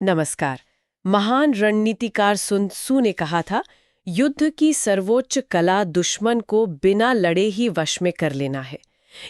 नमस्कार। महान रणनीतिकार सुन त्सू ने कहा था, युद्ध की सर्वोच्च कला दुश्मन को बिना लड़े ही वश में कर लेना है।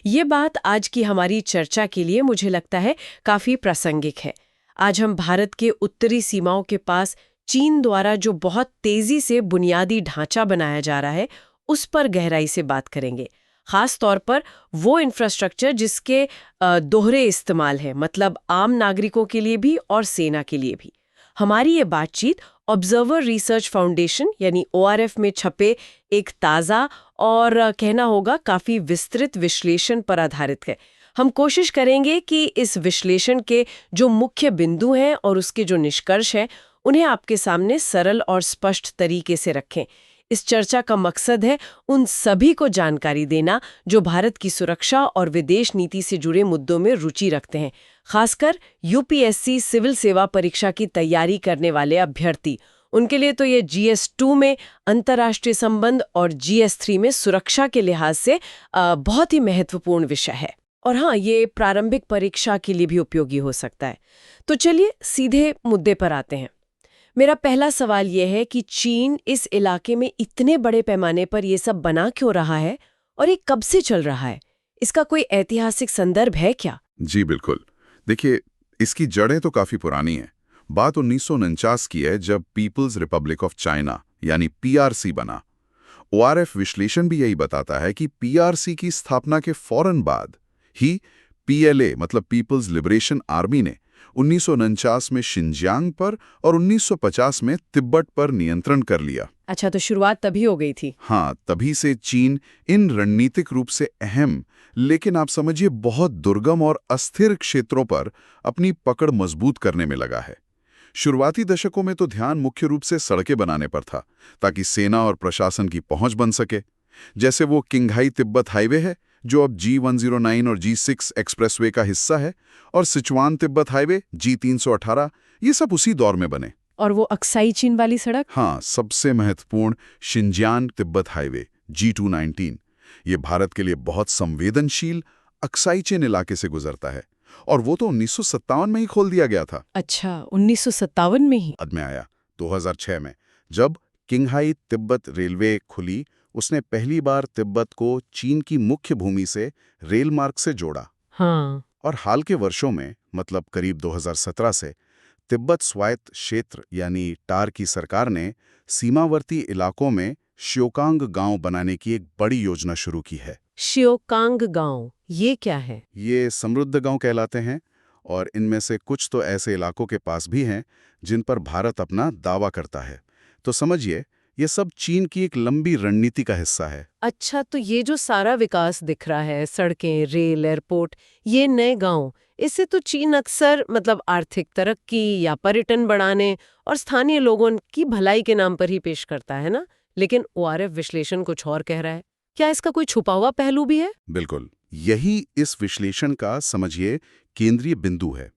ये बात आज की हमारी चर्चा के लिए मुझे लगता है काफी प्रासंगिक है। आज हम भारत के उत्तरी सीमाओं के पास चीन द्वारा जो बहुत तेजी से बुनियादी ढांचा बनाया जा रहा है, उस पर गहराई से बात करेंगे। खास तौर पर वो इंफ्रास्ट्रक्चर जिसके दोहरे इस्तेमाल है, मतलब आम नागरिकों के लिए भी और सेना के लिए भी। हमारी ये बातचीत ऑब्जर्वर रिसर्च फाउंडेशन यानी ORF में छपे एक ताज़ा और कहना होगा काफ़ी विस्तृत विश्लेषण पर आधारित है। हम कोशिश करेंगे कि इस विश्लेषण के जो मुख्य बिंदु हैं और उसके जो निष्कर्ष हैं, उन्हें आपके सामने सरल और स्पष्ट तरीके से रखें। इस चर्चा का मकसद है उन सभी को जानकारी देना जो भारत की सुरक्षा और विदेश नीति से जुड़े मुद्दों में रुचि रखते हैं, खासकर UPSC सिविल सेवा परीक्षा की तैयारी करने वाले अभ्यर्थी। उनके लिए तो ये GS2 में अंतर्राष्ट्रीय संबंध और GS3 में सुरक्षा के लिहाज से बहुत ही महत्वपूर्ण विषय है। और हाँ, ये प्रारंभिक परीक्षा के लिए भी उपयोगी हो सकता है। तो चलिए सीधे मुद्दे पर आते हैं। मेरा पहला सवाल यह है कि चीन इस इलाके में इतने बड़े पैमाने पर ये सब बना क्यों रहा है और ये कब से चल रहा है? इसका कोई ऐतिहासिक संदर्भ है क्या? जी बिल्कुल। देखिए, इसकी जड़ें तो काफी पुरानी हैं। बात 1949 की है, जब पीपल्स रिपब्लिक ऑफ चाइना यानी PRC बना। ORF विश्लेषण भी यही बताता है कि PRC की स्थापना के फौरन बाद ही PLA मतलब पीपल्स लिबरेशन आर्मी ने 1949 में शिनजियांग पर और 1950 में तिब्बत पर नियंत्रण कर लिया। अच्छा, तो शुरुआत तभी हो गई थी। हाँ, तभी से चीन इन रणनीतिक रूप से अहम, लेकिन आप समझिए बहुत दुर्गम और अस्थिर क्षेत्रों पर अपनी पकड़ मजबूत करने में लगा है। शुरुआती दशकों में तो ध्यान मुख्य रूप से सड़कें बनाने पर था, ताकि सेना और प्रशासन की पहुंच बन सके। जैसे वो किंगहाई तिब्बत हाईवे है, जो अब G109 और G6 एक्सप्रेसवे का हिस्सा है, और सिचुआन तिब्बत हाईवे G318, ये सब उसी दौर में बने। और वो अक्साई चीन वाली सड़क? हाँ, सबसे महत्वपूर्ण शिनजियांग तिब्बत हाईवे G219, ये भारत के लिए बहुत संवेदनशील अक्साई चीन इलाके से गुजरता है, और वो तो 1957 में ही खोल दिया गया था। अच्छा, 1957 में ही? बाद में आया 2006 में, जब किंगहाई तिब्बत रेलवे खुली। उसने पहली बार तिब्बत को चीन की मुख्य भूमि से रेल मार्ग से जोड़ा। हाँ। और हाल के वर्षों में, मतलब करीब 2017 से, तिब्बत स्वायत्त क्षेत्र यानी टार की सरकार ने सीमावर्ती इलाकों में श्योकांग गांव बनाने की एक बड़ी योजना शुरू की है। श्योकांग गांव, ये क्या है? ये समृद्ध गांव कहलाते हैं, और इनमें से कुछ तो ऐसे इलाकों के पास भी हैं जिन पर भारत अपना दावा करता है। तो समझिए, ये सब चीन की एक लंबी रणनीति का हिस्सा है। अच्छा, तो ये जो सारा विकास दिख रहा है, सड़कें, रेल, एयरपोर्ट, ये नए गांव, इससे तो चीन अक्सर मतलब आर्थिक तरक्की या पर्यटन बढ़ाने और स्थानीय लोगों की भलाई के नाम पर ही पेश करता है ना। लेकिन ORF विश्लेषण कुछ और कह रहा है। क्या इसका कोई छुपा हुआ पहलू भी है? बिल्कुल, यही इस विश्लेषण का, समझिए, केंद्रीय बिंदु है।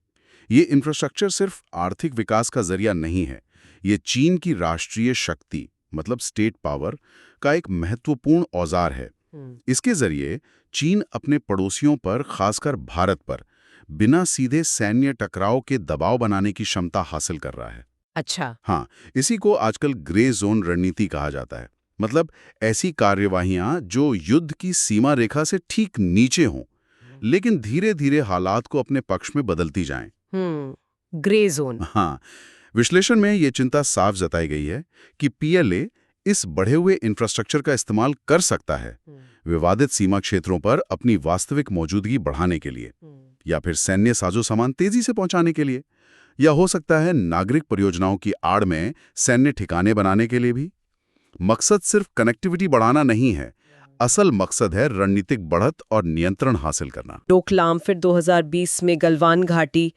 ये इंफ्रास्ट्रक्चर सिर्फ आर्थिक विकास का जरिया नहीं है, ये चीन की राष्ट्रीय शक्ति मतलब स्टेट पावर का एक महत्वपूर्ण औजार है। इसके जरिए चीन अपने पड़ोसियों पर, खासकर भारत पर, बिना सीधे सैन्य टकराव के दबाव बनाने की क्षमता हासिल कर रहा है। अच्छा। हाँ, इसी को आजकल ग्रे जोन रणनीति कहा जाता है। मतलब ऐसी कार्यवाहियां जो युद्ध की सीमा रेखा से ठीक नीचे हों, लेकिन धीरे धीरे हालात को अपने पक्ष में बदलती जाएं। Grey zone. हाँ, विश्लेषण में ये चिंता साफ जताई गई है कि PLA इस बढ़े हुए इंफ्रास्ट्रक्चर का इस्तेमाल कर सकता है विवादित सीमा क्षेत्रों पर अपनी वास्तविक मौजूदगी बढ़ाने के लिए, या फिर सैन्य साजो सामान तेजी से पहुंचाने के लिए, या हो सकता है नागरिक परियोजनाओं की आड़ में सैन्य ठिकाने बनाने के लिए भी। मकसद सिर्फ कनेक्टिविटी बढ़ाना नहीं है, असल मकसद है रणनीतिक बढ़त और नियंत्रण हासिल करना। डोकलाम, फिर 2020 में गलवान घाटी।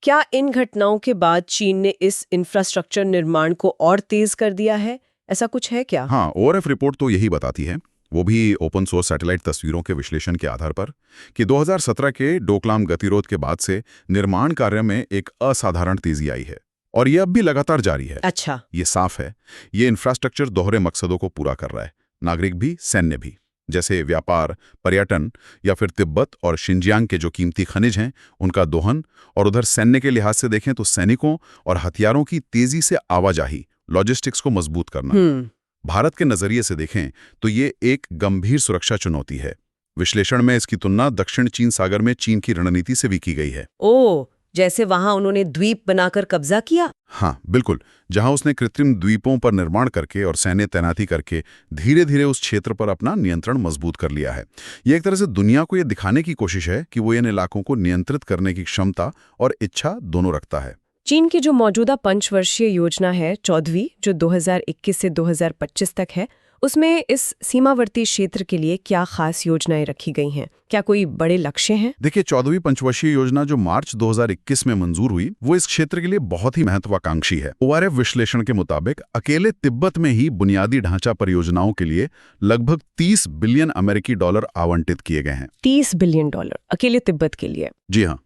क्या इन घटनाओं के बाद चीन ने इस इंफ्रास्ट्रक्चर निर्माण को और तेज कर दिया है? ऐसा कुछ है क्या? हाँ, ORF रिपोर्ट तो यही बताती है, वो भी ओपन सोर्स सैटेलाइट तस्वीरों के विश्लेषण के आधार पर, कि 2017 के डोकलाम गतिरोध के बाद से निर्माण कार्य में एक असाधारण तेजी आई है, और ये अब भी लगातार जारी है। अच्छा। ये साफ है, ये इंफ्रास्ट्रक्चर दोहरे मकसदों को पूरा कर रहा है, नागरिक भी, सैन्य भी। जैसे व्यापार, पर्यटन या फिर तिब्बत और शिनजियांग के जो कीमती खनिज हैं उनका दोहन। और उधर सैन्य के लिहाज से देखें तो सैनिकों और हथियारों की तेजी से आवाजाही, लॉजिस्टिक्स को मजबूत करना। भारत के नजरिए से देखें तो ये एक गंभीर सुरक्षा चुनौती है। विश्लेषण में इसकी तुलना दक्षिण चीन सागर में चीन की रणनीति से भी की गई है। ओ, जैसे वहां उन्होंने द्वीप बनाकर कब्जा किया। हाँ बिल्कुल, जहां उसने कृत्रिम द्वीपों पर निर्माण करके और सैन्य तैनाती करके धीरे धीरे उस क्षेत्र पर अपना नियंत्रण मजबूत कर लिया है। ये एक तरह से दुनिया को ये दिखाने की कोशिश है कि वो इन इलाकों को नियंत्रित करने की क्षमता और इच्छा दोनों रखता है। चीन की जो मौजूदा 5 वर्षीय योजना है 14वीं, जो 2021 से 2025 तक है, उसमें इस सीमावर्ती क्षेत्र के लिए क्या खास योजनाएं रखी गई हैं? क्या कोई बड़े लक्ष्य हैं? देखिए, 14वीं पंचवर्षीय योजना जो मार्च 2021 में मंजूर हुई, वो इस क्षेत्र के लिए बहुत ही महत्वाकांक्षी है। ORF विश्लेषण के मुताबिक अकेले तिब्बत में ही बुनियादी ढांचा परियोजनाओं के लिए लगभग 30 बिलियन अमेरिकी डॉलर आवंटित किए गए हैं। 30 बिलियन डॉलर अकेले तिब्बत के लिए? जी हाँ,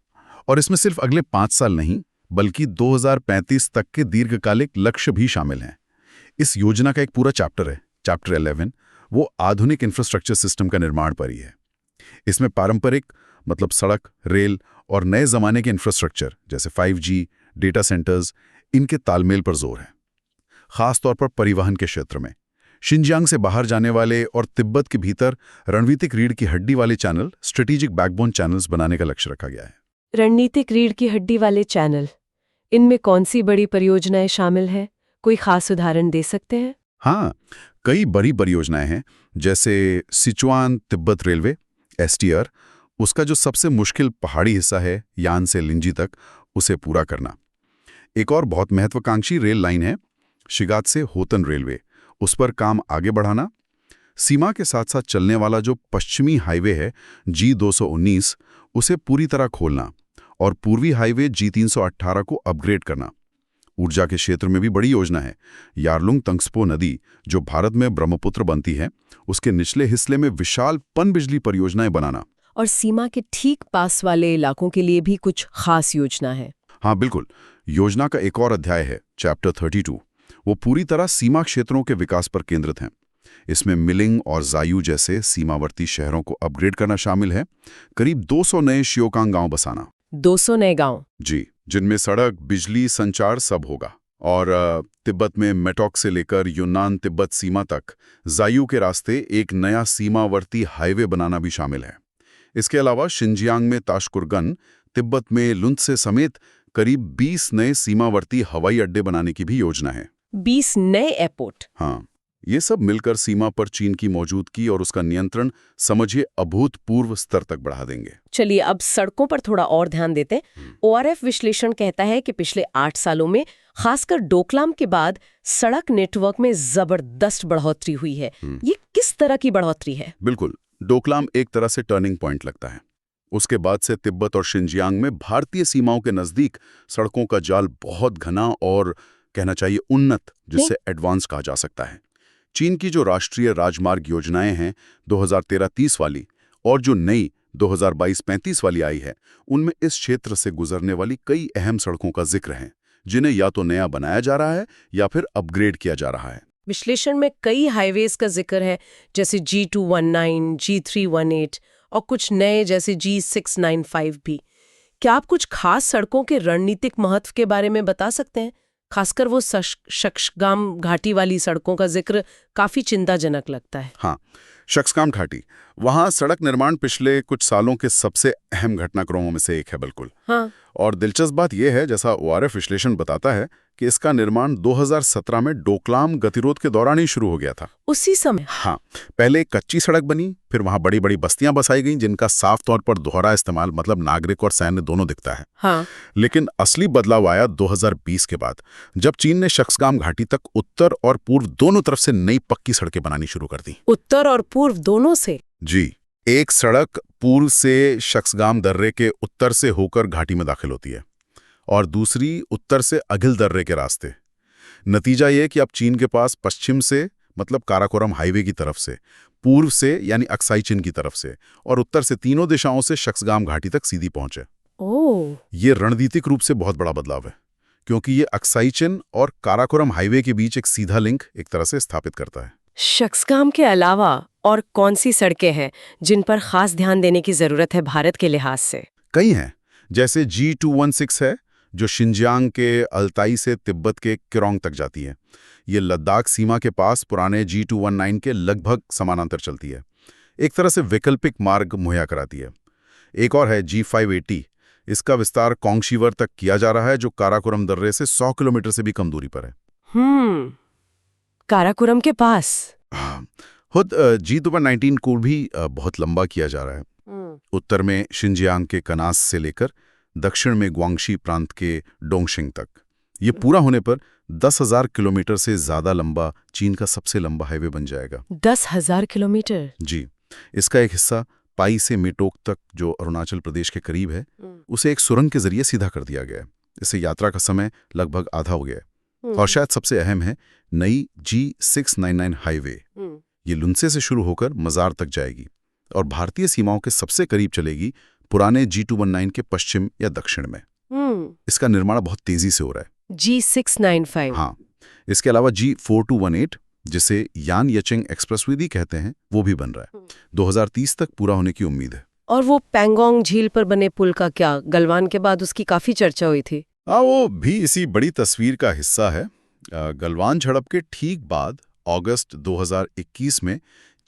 और इसमें सिर्फ अगले 5 साल नहीं बल्कि 2035 तक के दीर्घकालिक लक्ष्य भी शामिल हैं। इस योजना का एक पूरा चैप्टर है, चैप्टर 11, वो आधुनिक इंफ्रास्ट्रक्चर सिस्टम का निर्माण पर ही है। इसमें पारंपरिक मतलब सड़क, रेल और नए जमाने के इंफ्रास्ट्रक्चर जैसे 5G, डेटा सेंटर्स, इनके तालमेल पर जोर है। खासतौर पर परिवहन के क्षेत्र में शिनजियांग से बाहर जाने वाले और तिब्बत के भीतर रणनीतिक रीढ़ की हड्डी वाले चैनल, स्ट्रेटेजिक बैकबोन चैनल्स बनाने का लक्ष्य रखा गया है। रणनीतिक रीढ़ की हड्डी वाले चैनल, इनमें कौन सी बड़ी परियोजनाएं शामिल हैं? कोई खास उदाहरण दे सकते हैं? हाँ, कई बड़ी परियोजनाएं हैं, जैसे सिचुआन तिब्बत रेलवे STR, उसका जो सबसे मुश्किल पहाड़ी हिस्सा है यान से लिंजी तक, उसे पूरा करना। एक और बहुत महत्वाकांक्षी रेल लाइन है शिगात से होतन रेलवे, उस पर काम आगे बढ़ाना। सीमा के साथ साथ चलने वाला जो पश्चिमी हाईवे है G219, उसे पूरी तरह खोलना और पूर्वी हाईवे G318 को अपग्रेड करना। ऊर्जा के क्षेत्र में भी बड़ी योजना है। यारलुंग तंगस्पो नदी जो भारत में ब्रह्मपुत्र बनती है, उसके निचले हिस्से में विशाल पनबिजली परियोजनाएं बनाना। और सीमा के ठीक पास वाले इलाकों के लिए भी कुछ खास योजना है? हाँ बिल्कुल, योजना का एक और अध्याय है चैप्टर 32, वो पूरी तरह सीमा क्षेत्रों के विकास पर केंद्रित है। इसमें मिलिंग और जायू जैसे सीमावर्ती शहरों को अपग्रेड करना शामिल है। करीब 200 नए श्योकांग गांव बसाना। 200 नए गांव? जी, जिनमें सड़क, बिजली, संचार सब होगा। और तिब्बत में मेटोक से लेकर यूनान तिब्बत सीमा तक जायू के रास्ते एक नया सीमावर्ती हाईवे बनाना भी शामिल है। इसके अलावा शिनजियांग में ताशकुरगन, तिब्बत में लुंत्से समेत करीब 20 नए सीमावर्ती हवाई अड्डे बनाने की भी योजना है। 20 नए एयरपोर्ट? हाँ, ये सब मिलकर सीमा पर चीन की मौजूदगी और उसका नियंत्रण समझिए अभूतपूर्व स्तर तक बढ़ा देंगे। चलिए अब सड़कों पर थोड़ा और ध्यान देते हैं। ORF विश्लेषण कहता है कि पिछले 8 सालों में खासकर डोकलाम के बाद सड़क नेटवर्क में जबरदस्त बढ़ोतरी हुई है। ये किस तरह की बढ़ोतरी है? बिल्कुल, डोकलाम एक तरह से टर्निंग पॉइंट लगता है। उसके बाद से तिब्बत और शिनजियांग में भारतीय सीमाओं के नजदीक सड़कों का जाल बहुत घना और कहना चाहिए उन्नत, जिससे एडवांस कहा जा सकता है। चीन की जो राष्ट्रीय राजमार्ग योजनाएं हैं 2013-30 वाली और जो नई 2022-35 वाली आई है, उनमें इस क्षेत्र से गुजरने वाली कई अहम सड़कों का जिक्र है, जिन्हें या तो नया बनाया जा रहा है या फिर अपग्रेड किया जा रहा है। विश्लेषण में कई हाईवेज का जिक्र है, जैसे G219, G318 और कुछ नए जैसे G695 भी। क्या आप कुछ खास सड़कों के रणनीतिक महत्व के बारे में बता सकते हैं? खासकर वो शक्सगाम घाटी वाली सड़कों का जिक्र काफी चिंताजनक लगता है। हाँ, शक्सगाम घाटी, वहाँ सड़क निर्माण पिछले कुछ सालों के सबसे अहम घटनाक्रमों में से एक है। बिल्कुल। हाँ। और दिलचस्प बात यह है, जैसा ORF विश्लेषण बताता है, कि इसका निर्माण 2017 में डोकलाम गतिरोध के दौरान ही शुरू हो गया था। उसी समय? हाँ, पहले एक कच्ची सड़क बनी, फिर वहां बड़ी बड़ी बस्तियां बसाई गईं, जिनका साफ तौर पर दोहरा इस्तेमाल मतलब नागरिक और सैन्य दोनों दिखता है। हाँ। लेकिन असली बदलाव आया 2020 के बाद, जब चीन ने शक्सगाम घाटी तक उत्तर और पूर्व दोनों तरफ से नई पक्की सड़कें बनानी शुरू कर दी। उत्तर और पूर्व दोनों से? जी, एक सड़क पूर्व से शक्सगाम दर्रे के उत्तर से होकर घाटी में दाखिल होती है और दूसरी उत्तर से अघिल दर्रे के रास्ते। नतीजा ये कि अब चीन के पास पश्चिम से मतलब काराकोरम हाईवे की तरफ से, पूर्व से यानी अक्साई चिन की तरफ से और उत्तर से तीनों दिशाओं से शक्सगाम घाटी तक सीधी पहुंच है। ओह, ये रणनीतिक रूप से बहुत बड़ा बदलाव है, क्योंकि ये अक्साई चिन और काराकोरम हाईवे के बीच एक सीधा लिंक एक तरह से स्थापित करता है। शक्सगाम के अलावा और कौन सी सड़कें हैं जिन पर खास ध्यान देने की जरूरत है भारत के लिहाज से? कई हैं, जैसे G216 है जो शिनजियांग के अल्ताई से तिब्बत के किरोंग तक जाती है। ये लद्दाख सीमा के पास पुराने G219 के लगभग समानांतर चलती है, एक तरह से वैकल्पिक मार्ग मुहैया कराती है। एक और है G580, इसका विस्तार कोंगशीवर तक किया जा रहा है जो काराकोरम दर्रे से 100 किलोमीटर से भी कम दूरी पर है। काराकोरम के पास। हाँ, खुद G219 को भी बहुत लंबा किया जा रहा है। उत्तर में शिनजियांग के कनास से लेकर दक्षिण में ग्वांगशी प्रांत के डोंगशिंग तक। ये पूरा होने पर 10,000 किलोमीटर से ज्यादा लंबा चीन का सबसे लंबा हाईवे बन जाएगा। 10,000 किलोमीटर? जी। इसका एक हिस्सा पाई से मेटोक तक, जो अरुणाचल प्रदेश के करीब है, उसे एक सुरंग के जरिए सीधा कर दिया गया है। इससे यात्रा का समय लगभग आधा हो गया है। और शायद सबसे अहम है नई G699 हाईवे। ये लुनसे से शुरू होकर मजार तक जाएगी और भारतीय सीमाओं के सबसे करीब चलेगी, पुराने G219 के पश्चिम या दक्षिण में। इसका निर्माण बहुत तेजी से हो रहा है। G695। हाँ, इसके अलावा G4218, जिसे यान यचेंग एक्सप्रेसवे भी कहते हैं, वो भी बन रहा है। 2030 तक पूरा होने की उम्मीद है। और वो पैंगोंग झील पर बने पुल का क्या? गलवान के बाद उसकी काफी चर्चा हुई थी। हाँ, वो भी इसी बड़ी तस्वीर का हिस्सा है। गलवान झड़प के ठीक बाद अगस्त 2021 में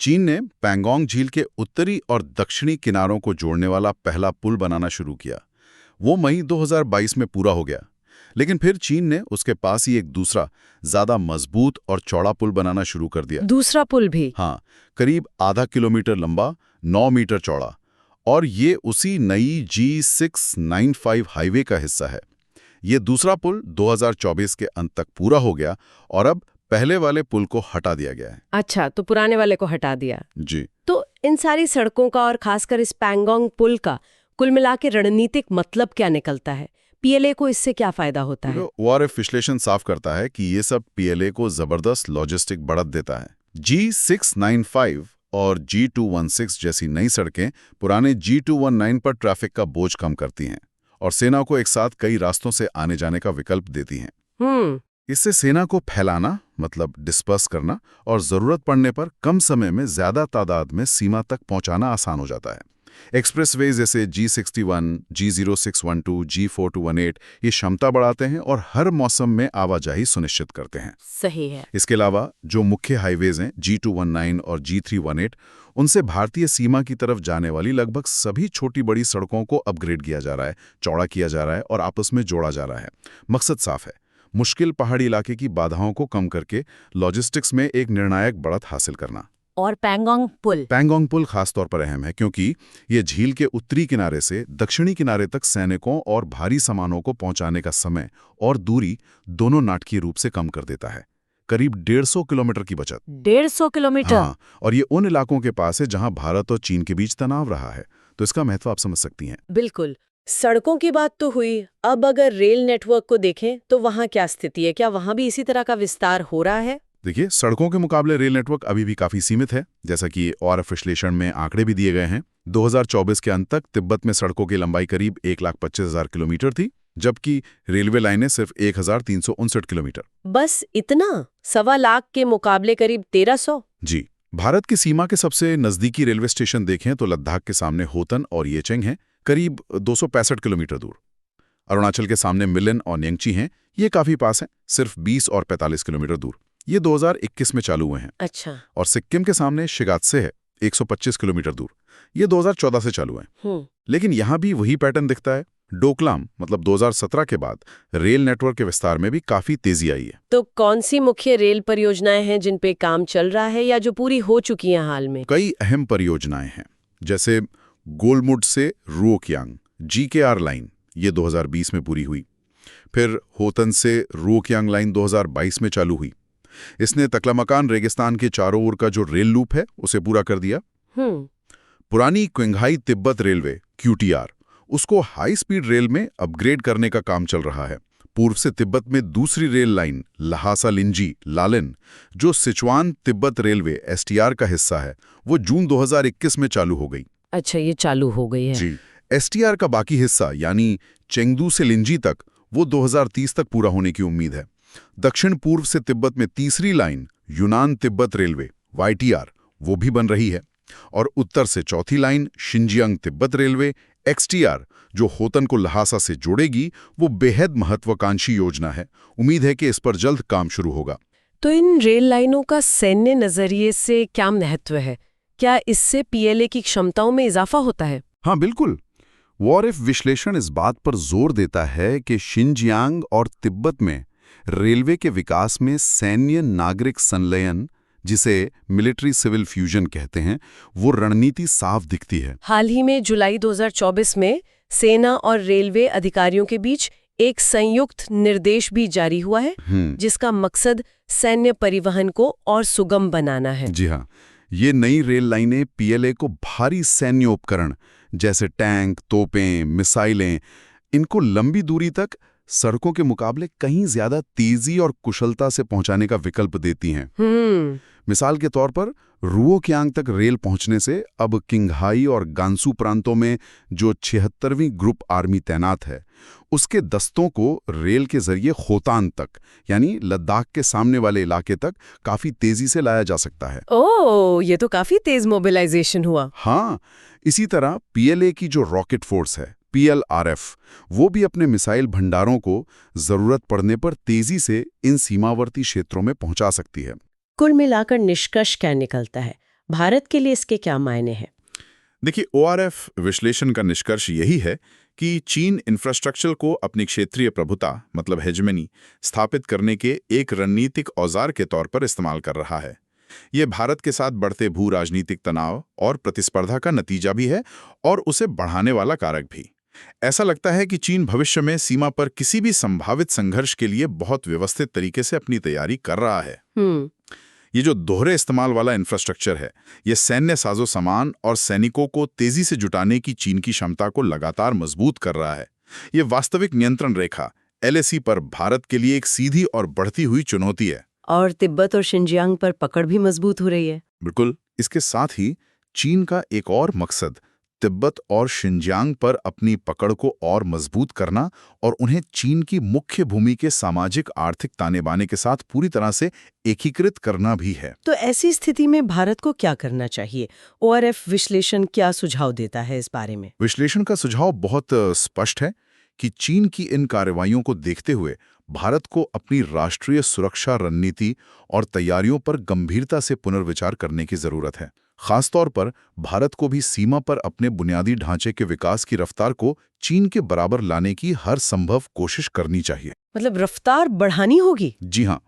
चीन ने पैंगोंग झील के उत्तरी और दक्षिणी किनारों को जोड़ने वाला पहला पुल बनाना शुरू किया। वो मई 2022 में पूरा हो गया, लेकिन फिर चीन ने उसके पास ही एक दूसरा, ज्यादा मजबूत और चौड़ा पुल बनाना शुरू कर दिया। दूसरा पुल भी? हाँ, करीब आधा किलोमीटर लंबा, 9 मीटर चौड़ा, और ये उसी नई G695 हाईवे का हिस्सा है। ये दूसरा पुल 2024 के अंत तक पूरा हो गया और अब पहले वाले पुल को हटा दिया गया है। अच्छा, तो पुराने वाले को हटा दिया। जी। तो इन सारी सड़कों का और खासकर इस पैंगोंग पुल का कुल मिला के रणनीतिक मतलब क्या निकलता है? पीएलए को इससे क्या फायदा होता है? ओआरएफ विश्लेषण साफ करता है कि ये सब पीएलए को जबरदस्त लॉजिस्टिक बढ़त देता है। G695 और G216 जैसी नई सड़कें पुराने G219 पर ट्रैफिक का बोझ कम करती हैं और सेना को एक साथ कई रास्तों से आने जाने का विकल्प देती हैं। इससे सेना को फैलाना, मतलब डिस्पर्स करना, और जरूरत पड़ने पर कम समय में ज्यादा तादाद में सीमा तक पहुंचाना आसान हो जाता है। एक्सप्रेसवे जैसे G61, G0612, G4218 ये क्षमता बढ़ाते हैं और हर मौसम में आवाजाही सुनिश्चित करते हैं। सही है। इसके अलावा जो मुख्य हाईवेज हैं G219 और G318, उनसे भारतीय सीमा की तरफ जाने वाली लगभग सभी छोटी बड़ी सड़कों को अपग्रेड किया जा रहा है, चौड़ा किया जा रहा है और आपस में जोड़ा जा रहा है। मकसद साफ है, मुश्किल पहाड़ी इलाके की बाधाओं को कम करके लॉजिस्टिक्स में एक निर्णायक बढ़त हासिल करना। और पैंगोंग पुल खासतौर पर अहम है क्योंकि ये झील के उत्तरी किनारे से दक्षिणी किनारे तक सैनिकों और भारी सामानों को पहुंचाने का समय और दूरी दोनों नाटकीय रूप से कम कर देता है। करीब 150 किलोमीटर की बचत। 150 किलोमीटर? हाँ, और ये उन इलाकों के पास है जहां भारत और चीन के बीच तनाव रहा है, तो इसका महत्व आप समझ सकती हैं। बिल्कुल। सड़कों की बात तो हुई, अब अगर रेल नेटवर्क को देखें तो वहां क्या स्थिति है? क्या वहां भी इसी तरह का विस्तार हो रहा है? देखिए, सड़कों के मुकाबले रेल नेटवर्क अभी भी काफी सीमित है, जैसा कि ओआरएफ विश्लेषण में आंकड़े भी दिए गए हैं। 2024 के अंत तक तिब्बत में सड़कों की लंबाई करीब 1,25,000 किलोमीटर थी, जबकि रेलवे लाइनें सिर्फ 1,359 किलोमीटर। बस इतना? 1.25 लाख के मुकाबले करीब 1,300? जी। भारत की सीमा के सबसे नजदीकी रेलवे स्टेशन देखें तो लद्दाख के सामने होतन और येचेंग हैं, करीब 265 किलोमीटर दूर। अरुणाचल के सामने मिलन और न्यंगची हैं, ये काफी पास हैं, सिर्फ 20 और 45 किलोमीटर दूर। ये 2021 में चालू हुए हैं। अच्छा। और सिक्किम के सामने शिगात्से है, 125 किलोमीटर दूर। ये 2014 से चालू हैं। लेकिन यहाँ भी वही पैटर्न दिखता है। डोकलाम, मतलब 2017 के बाद रेल नेटवर्क के विस्तार में भी काफी तेजी आई है। तो कौन सी मुख्य रेल परियोजनाएं हैं जिन पे काम चल रहा है या जो पूरी हो चुकी हैं हाल में? कई अहम परियोजनाएं हैं, जैसे गोलमुड से रुओकियांग GKR लाइन, ये 2020 में पूरी हुई। फिर होतन से रुओकियांग लाइन 2022 में चालू हुई। इसने तकलामकान रेगिस्तान के चारों ओर का जो रेल लूप है उसे पूरा कर दिया। पुरानी क्विंघाई तिब्बत रेलवे QTR, उसको हाई स्पीड रेल में अपग्रेड करने का काम चल रहा है। पूर्व से तिब्बत में दूसरी रेल लाइन लहासा लिंजी लालिन, जो सिचुआन तिब्बत रेलवे STR का हिस्सा है, वो जून 2021 में चालू हो गई। अच्छा, ये चालू हो गई है। जी। STR का बाकी हिस्सा यानी चेंगदू से लिंजी तक, वो 2030 तक पूरा होने की उम्मीद है। दक्षिण पूर्व से तिब्बत में तीसरी लाइन यूनान तिब्बत रेलवे, YTR वो भी बन रही है। और उत्तर से चौथी line Xinjiang Tibet railway XTR जो होतन को ल्हासा से जोड़ेगी, वो बेहद महत्वाकांक्षी योजना है। उम्मीद है कि इस पर जल्द काम शुरू होगा। तो इन रेल लाइनों का सैन्य नजरिए से क्या महत्व है? क्या इससे PLA की क्षमताओं में इजाफा होता है? हाँ बिल्कुल। वॉर-इफ विश्लेषण इस बात पर जोर देता है कि शिनजियांग और तिब्बत में रेलवे के विकास में सैन्य नागरिक संलयन, जिसे मिलिट्री सिविल फ्यूजन कहते हैं, वो रणनीति साफ दिखती है। हाल ही में जुलाई 2024 में सेना और रेलवे अधिकारियों के बीच एक संयुक्त निर्देश भी जारी हुआ है, जिसका मकसद सैन्य परिवहन को और सुगम बनाना है। जी हाँ, ये नई रेल लाइनें PLA को भारी सैन्य उपकरण जैसे टैंक, तोपें, मिसाइलें, इनको लंबी दूरी तक सड़कों के मुकाबले कहीं ज्यादा तेजी और कुशलता से पहुंचाने का विकल्प देती हैं। मिसाल के तौर पर रुओक्यांग तक रेल पहुंचने से अब किंगहाई और गांसू प्रांतों में जो 76वीं ग्रुप आर्मी तैनात है, उसके दस्तों को रेल के जरिए खोतान तक, यानी लद्दाख के सामने वाले इलाके तक काफी तेजी से लाया जा सकता है। ओह, ये तो काफी तेज मोबिलाइजेशन हुआ। हाँ, इसी तरह PLA की जो रॉकेट फोर्स है PLRF, वो भी अपने मिसाइल भंडारों को जरूरत पड़ने पर तेजी से इन सीमावर्ती क्षेत्रों में पहुंचा सकती है। कुल मिलाकर निष्कर्ष क्या निकलता है? भारत के लिए इसके क्या मायने हैं? देखिए, ORF विश्लेषण का निष्कर्ष यही है कि चीन इंफ्रास्ट्रक्चर को अपनी क्षेत्रीय प्रभुता मतलब हेजमनी स्थापित करने के एक रणनीतिक औजार के तौर पर इस्तेमाल कर रहा है। ये भारत के साथ बढ़ते भू राजनीतिक तनाव और प्रतिस्पर्धा का नतीजा भी है और उसे बढ़ाने वाला कारक भी। ऐसा लगता है कि चीन भविष्य में सीमा पर किसी भी संभावित संघर्ष के लिए बहुत व्यवस्थित तरीके से अपनी तैयारी कर रहा है। ये जो दोहरे इस्तेमाल वाला इंफ्रास्ट्रक्चर है, ये सैन्य साजो सामान और सैनिकों को तेजी से जुटाने की चीन की क्षमता को लगातार मजबूत कर रहा है। ये वास्तविक नियंत्रण रेखा LAC पर भारत के लिए एक सीधी और बढ़ती हुई चुनौती है। और तिब्बत और शिनजियांग पर पकड़ भी मजबूत हो रही है। बिल्कुल। इसके साथ ही चीन का एक और मकसद तिब्बत और शिनजियांग पर अपनी पकड़ को और मजबूत करना और उन्हें चीन की मुख्य भूमि के सामाजिक आर्थिक ताने बाने के साथ पूरी तरह से एकीकृत करना भी है। तो ऐसी स्थिति में भारत को क्या करना चाहिए? ORF विश्लेषण क्या सुझाव देता है इस बारे में? विश्लेषण का सुझाव बहुत स्पष्ट है कि चीन की इन कार्रवाइयों को देखते हुए भारत को अपनी राष्ट्रीय सुरक्षा रणनीति और तैयारियों पर गंभीरता से पुनर्विचार करने की जरूरत है। खासतौर पर भारत को भी सीमा पर अपने बुनियादी ढांचे के विकास की रफ्तार को चीन के बराबर लाने की हर संभव कोशिश करनी चाहिए। मतलब रफ्तार बढ़ानी होगी? जी हाँ।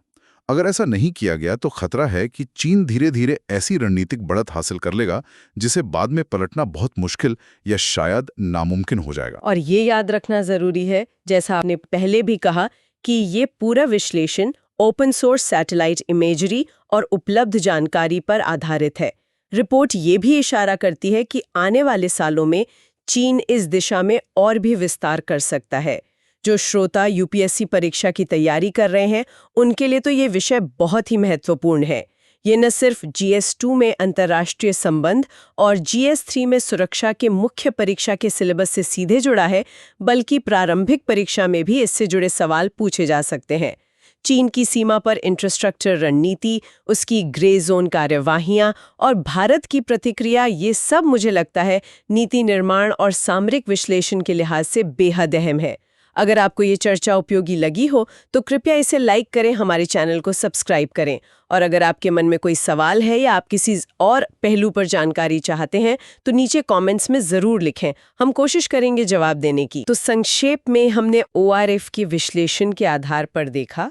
अगर ऐसा नहीं किया गया तो खतरा है कि चीन धीरे धीरे ऐसी रणनीतिक बढ़त हासिल कर लेगा जिसे बाद में पलटना बहुत मुश्किल या शायद नामुमकिन हो जाएगा। और ये याद रखना जरूरी है, जैसा आपने पहले भी कहा, कि ये पूरा विश्लेषण ओपन सोर्स सैटेलाइट इमेजरी और उपलब्ध जानकारी पर आधारित है। रिपोर्ट ये भी इशारा करती है कि आने वाले सालों में चीन इस दिशा में और भी विस्तार कर सकता है। जो श्रोता UPSC परीक्षा की तैयारी कर रहे हैं, उनके लिए तो ये विषय बहुत ही महत्वपूर्ण है। ये न सिर्फ GS2 में अंतर्राष्ट्रीय संबंध और GS3 में सुरक्षा के मुख्य परीक्षा के सिलेबस से सीधे जुड़ा है, बल्कि प्रारंभिक परीक्षा में भी इससे जुड़े सवाल पूछे जा सकते हैं। चीन की सीमा पर इंफ्रास्ट्रक्चर रणनीति, उसकी ग्रे जोन कार्यवाहियां और भारत की प्रतिक्रिया, ये सब मुझे लगता है नीति निर्माण और सामरिक विश्लेषण के लिहाज से बेहद अहम है। अगर आपको ये चर्चा उपयोगी लगी हो तो कृपया इसे लाइक करें, हमारे चैनल को सब्सक्राइब करें। और अगर आपके मन में कोई सवाल है या आप किसी और पहलू पर जानकारी चाहते हैं तो नीचे कमेंट्स में ज़रूर लिखें, हम कोशिश करेंगे जवाब देने की। तो संक्षेप में हमने ORF के विश्लेषण के आधार पर देखा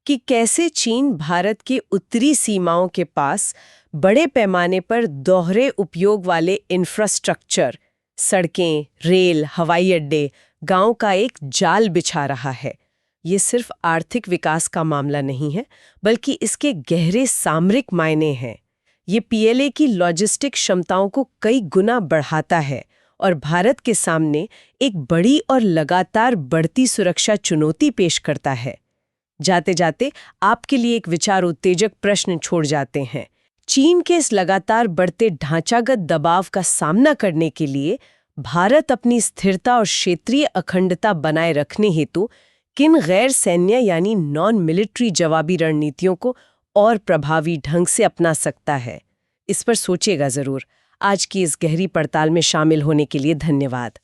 कि कैसे चीन भारत की उत्तरी सीमाओं के पास बड़े पैमाने पर दोहरे उपयोग वाले इंफ्रास्ट्रक्चर, सड़कें, रेल, हवाई अड्डे, गांव का एक जाल बिछा रहा है। ये सिर्फ आर्थिक विकास का मामला नहीं है, बल्कि इसके गहरे सामरिक मायने हैं। ये PLA की लॉजिस्टिक क्षमताओं को कई गुना बढ़ाता है और भारत के सामने एक बड़ी और लगातार बढ़ती सुरक्षा चुनौती पेश करता है। जाते जाते आपके लिए एक विचार उत्तेजक प्रश्न छोड़ जाते हैं। चीन के इस लगातार बढ़ते ढांचागत दबाव का सामना करने के लिए भारत अपनी स्थिरता और क्षेत्रीय अखंडता बनाए रखने हेतु किन गैर सैन्य यानी नॉन मिलिट्री जवाबी रणनीतियों को और प्रभावी ढंग से अपना सकता है। इस पर सोचिएगा ज़रूर। आज की इस गहरी पड़ताल में शामिल होने के लिए धन्यवाद।